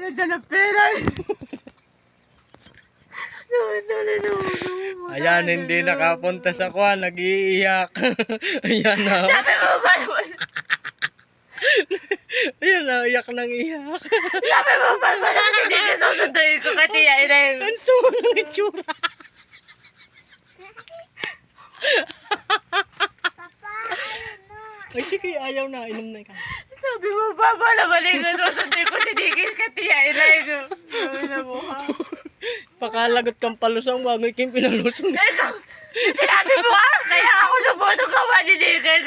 Nandiyan ang pera. Ayan, hindi nakapunta sa kwan, nag-iiyak. Ayan na. Sabi mo ba naman? Ayan na, iyak nang iyak. Sabi mo ba naman? Hindi ka susunduin ko kati yan. Ang sumo ng itsura. Ay, sige, ayaw na, inom na ikaw. Sabi mo ba naman ka susunduin ko hindi ka kati yan. Sabi na mo ka. Pakalagot kang palusang, wag iking pinalusong. Ikaw, sinabi mo ka, kaya ako lumutong ka madidigay.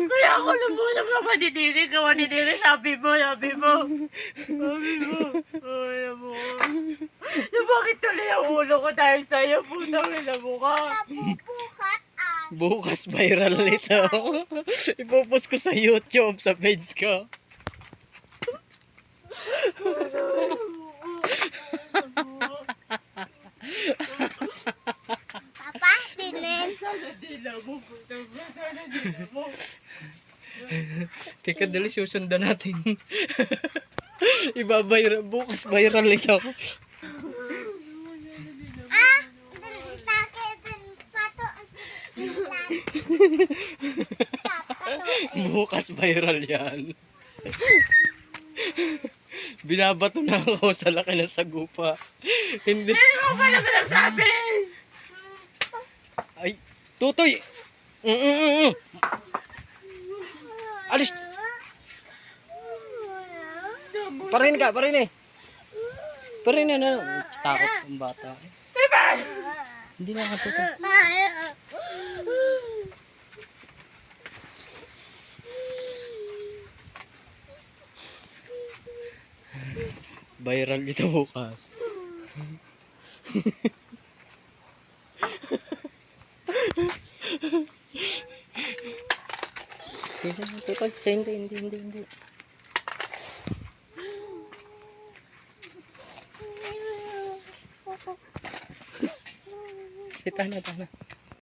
Kaya ako lumutong ka madidigay. Sabi mo. Ay, mo. Bakit tuloy ang ulo ko dahil sa'yo? Putang ina mo ka. Bukas viral ito. Ipopost ko sa YouTube, sa page ko. Papa, dinin. Sana dila mo. Sana dila mo. Teka, dali, susundan natin. Bukas viral ito. Bukas viral yan. Binabato na ako sa laki ng sagupa. Hindi. Hindi mo pa naman nagsabi. Ay, tutoy! Alis! Parin ka, parin eh. Parin na. Takot ang bata. Hindi na ako tutoy. Viral ito bukas. Tutoy, hindi. Tana.